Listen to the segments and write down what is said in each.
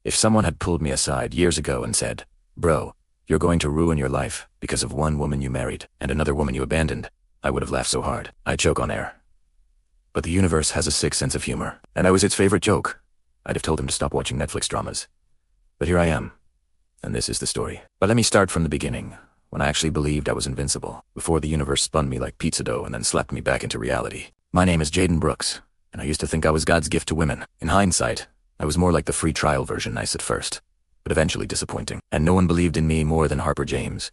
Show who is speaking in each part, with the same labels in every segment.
Speaker 1: If someone had pulled me aside years ago and said, "Bro, you're going to ruin your life because of one woman you married and another woman you abandoned," I would have laughed so hard I'd choke on air. But the universe has a sick sense of humor, and I was its favorite joke. I'd have told him to stop watching Netflix dramas. But here I am, and this is the story. But let me start from the beginning, when I actually believed I was invincible, before the universe spun me like pizza dough and then slapped me back into reality. My name is Jaden Brooks, and I used to think I was God's gift to women. In hindsight, I was more like the free trial version, nice at first, but eventually disappointing. And no one believed in me more than Harper James.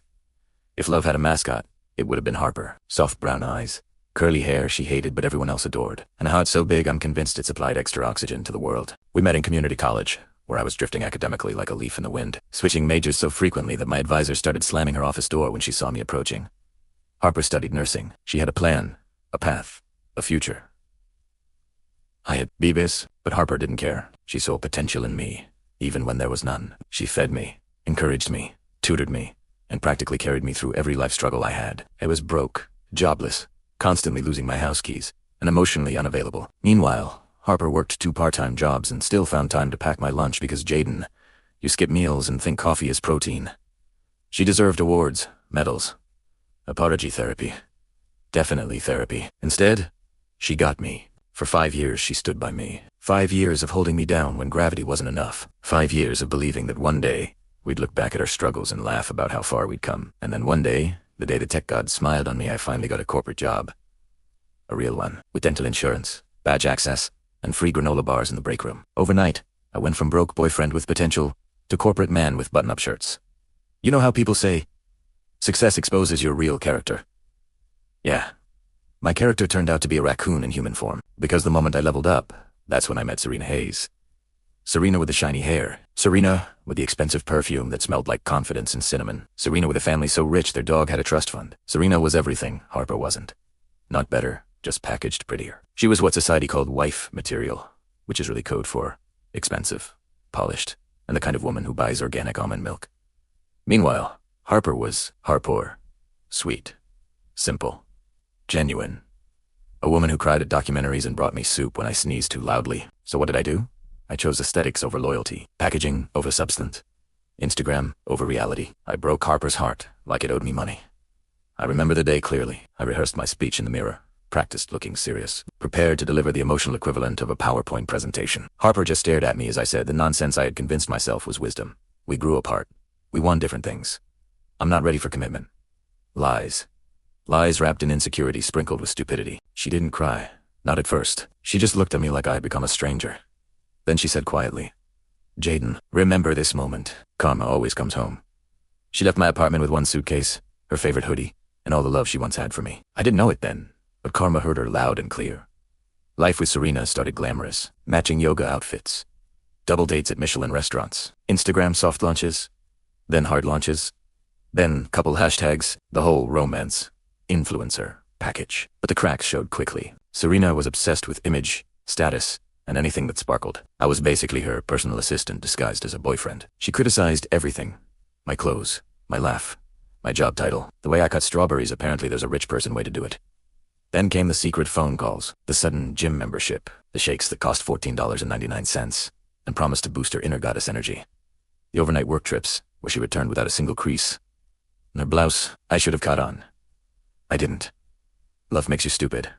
Speaker 1: If love had a mascot, it would have been Harper. Soft brown eyes, curly hair she hated but everyone else adored, and a heart so big I'm convinced it supplied extra oxygen to the world. We met in community college, where I was drifting academically like a leaf in the wind, switching majors so frequently that my advisor started slamming her office door when she saw me approaching. Harper studied nursing. She had a plan, a path, a future. I had BBIS, but Harper didn't care. She saw potential in me, even when there was none. She fed me, encouraged me, tutored me, and practically carried me through every life struggle I had. I was broke, jobless, constantly losing my house keys, and emotionally unavailable. Meanwhile, Harper worked 2 part-time jobs and still found time to pack my lunch because Jaden, you skip meals and think coffee is protein. She deserved awards, medals, apology therapy. Definitely therapy. Instead, she got me. For 5 years she stood by me. 5 years of holding me down when gravity wasn't enough. 5 years of believing that one day, we'd look back at our struggles and laugh about how far we'd come. And then one day, the day the tech gods smiled on me, I finally got a corporate job. A real one, with dental insurance, badge access, and free granola bars in the break room. Overnight, I went from broke boyfriend with potential to corporate man with button-up shirts. You know how people say, success exposes your real character? Yeah. My character turned out to be a raccoon in human form, because the moment I leveled up, that's when I met Serena Hayes. Serena with the shiny hair. Serena with the expensive perfume that smelled like confidence and cinnamon. Serena with a family so rich their dog had a trust fund. Serena was everything Harper wasn't. Not better, just packaged prettier. She was what society called wife material, which is really code for expensive, polished, and the kind of woman who buys organic almond milk. Meanwhile, Harper was Harper. Sweet, simple, genuine. A woman who cried at documentaries and brought me soup when I sneezed too loudly. So what did I do? I chose aesthetics over loyalty, packaging over substance, Instagram over reality. I broke Harper's heart like it owed me money. I remember the day clearly. I rehearsed my speech in the mirror, practiced looking serious, prepared to deliver the emotional equivalent of a PowerPoint presentation. Harper just stared at me as I said the nonsense I had convinced myself was wisdom. We grew apart. We want different things. I'm not ready for commitment. Lies. Lies wrapped in insecurity sprinkled with stupidity. She didn't cry. Not at first. She just looked at me like I had become a stranger. Then she said quietly, "Jaden, remember this moment. Karma always comes home." She left my apartment with one suitcase, her favorite hoodie, and all the love she once had for me. I didn't know it then, but karma heard her loud and clear. Life with Serena started glamorous, matching yoga outfits, double dates at Michelin restaurants, Instagram soft launches, then hard launches, then couple hashtags, the whole romance, influencer package. But the cracks showed quickly. Serena was obsessed with image, status, and anything that sparkled. I was basically her personal assistant disguised as a boyfriend. She criticized everything. My clothes, my laugh, my job title, the way I cut strawberries. Apparently there's a rich person way to do it. Then came the secret phone calls, the sudden gym membership, the shakes that cost $14.99 and promised to boost her inner goddess energy. The overnight work trips, where she returned without a single crease. And her blouse, I should have caught on. I didn't. Love makes you stupid.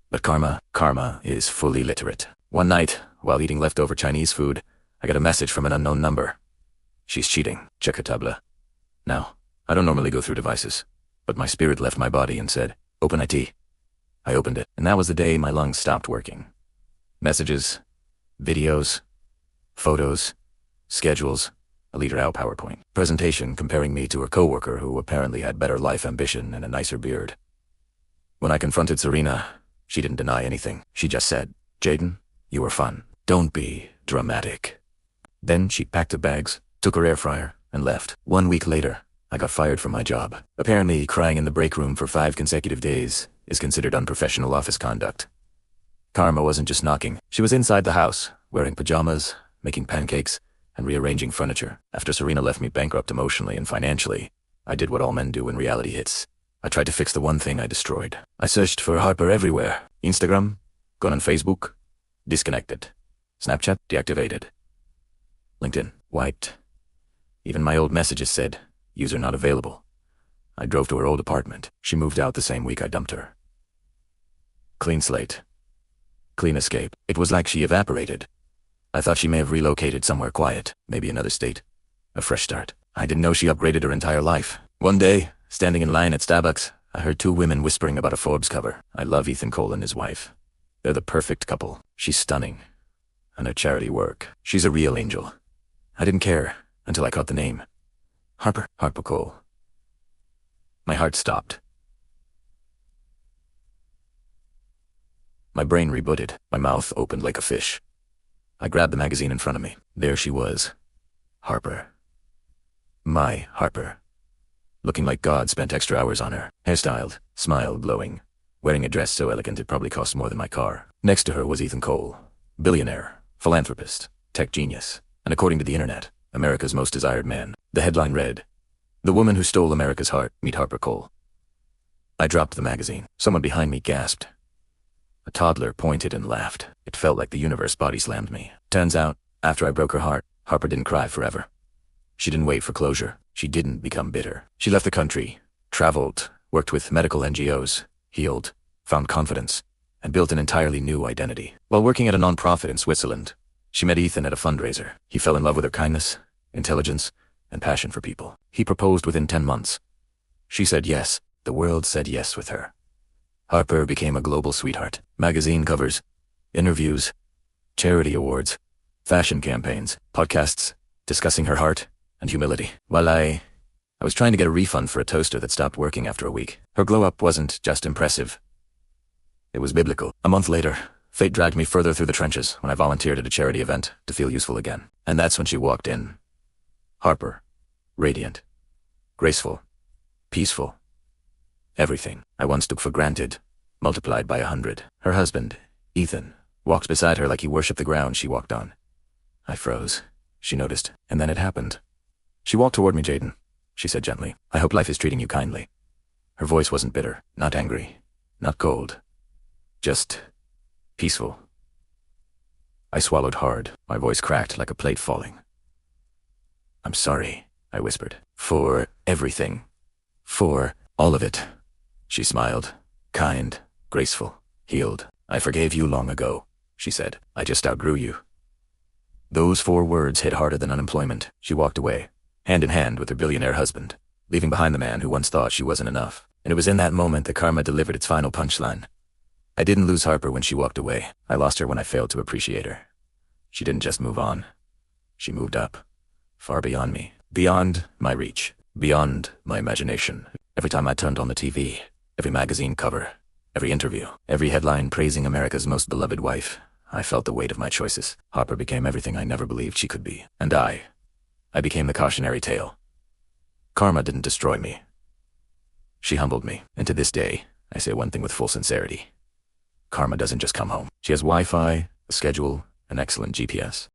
Speaker 1: But karma is fully literate. One night, while eating leftover Chinese food, I got a message from an unknown number. She's cheating. Check her tablet. Now, I don't normally go through devices, but my spirit left my body and said, "Open IT." I opened it, and that was the day my lungs stopped working. Messages, videos, photos, schedules, a liter-out PowerPoint presentation comparing me to her coworker who apparently had better life ambition and a nicer beard. When I confronted Serena, she didn't deny anything. She just said, "Jaden, you were fun. Don't be dramatic." Then she packed her bags, took her air fryer, and left. 1 week later, I got fired from my job. Apparently, crying in the break room for 5 consecutive days is considered unprofessional office conduct. Karma wasn't just knocking. She was inside the house, wearing pajamas, making pancakes, and rearranging furniture. After Serena left me bankrupt emotionally and financially, I did what all men do when reality hits. I tried to fix the one thing I destroyed. I searched for Harper everywhere. Instagram, gone on Facebook, disconnected. Snapchat, deactivated. LinkedIn. Wiped. Even my old messages said, user not available. I drove to her old apartment. She moved out the same week I dumped her. Clean slate. Clean escape. It was like she evaporated. I thought she may have relocated somewhere quiet, maybe another state. A fresh start. I didn't know she upgraded her entire life. One day, standing in line at Starbucks, I heard two women whispering about a Forbes cover. I love Ethan Cole and his wife. They're the perfect couple. She's stunning. And her charity work. She's a real angel. I didn't care until I caught the name. Harper Cole. My heart stopped. My brain rebooted. My mouth opened like a fish. I grabbed the magazine in front of me. There she was. Harper. My Harper. Looking like God spent extra hours on her. Hairstyled, smile glowing. Wearing a dress so elegant it probably cost more than my car. Next to her was Ethan Cole. Billionaire, philanthropist, tech genius, and according to the internet, America's most desired man. The headline read, "The woman who stole America's heart, meet Harper Cole." I dropped the magazine. Someone behind me gasped. A toddler pointed and laughed. It felt like the universe body slammed me. Turns out, after I broke her heart, Harper didn't cry forever. She didn't wait for closure. She didn't become bitter. She left the country, traveled, worked with medical NGOs, healed, found confidence, and built an entirely new identity. While working at a nonprofit in Switzerland, she met Ethan at a fundraiser. He fell in love with her kindness, intelligence, and passion for people. He proposed within 10 months. She said yes. The world said yes with her. Harper became a global sweetheart. Magazine covers, interviews, charity awards, fashion campaigns, podcasts, discussing her heart and humility. While I was trying to get a refund for a toaster that stopped working after a week. Her glow-up wasn't just impressive. It was biblical. A month later, fate dragged me further through the trenches when I volunteered at a charity event to feel useful again. And that's when she walked in. Harper. Radiant. Graceful. Peaceful. Everything I once took for granted, multiplied by 100. Her husband, Ethan, walked beside her like he worshipped the ground she walked on. I froze. She noticed, and then it happened. She walked toward me. "Jaden," she said gently. "I hope life is treating you kindly." Her voice wasn't bitter, not angry, not cold. Just peaceful. I swallowed hard. My voice cracked like a plate falling. "I'm sorry," I whispered. "For everything. For all of it." She smiled. Kind, graceful, healed. "I forgave you long ago," she said. "I just outgrew you." Those 4 words hit harder than unemployment. She walked away, hand in hand with her billionaire husband, leaving behind the man who once thought she wasn't enough. And it was in that moment that karma delivered its final punchline. I didn't lose Harper when she walked away. I lost her when I failed to appreciate her. She didn't just move on. She moved up. Far beyond me. Beyond my reach. Beyond my imagination. Every time I turned on the TV, every magazine cover, every interview, every headline praising America's most beloved wife, I felt the weight of my choices. Harper became everything I never believed she could be. And I became the cautionary tale. Karma didn't destroy me. She humbled me. And to this day, I say one thing with full sincerity. Karma doesn't just come home. She has Wi-Fi, a schedule, an excellent GPS.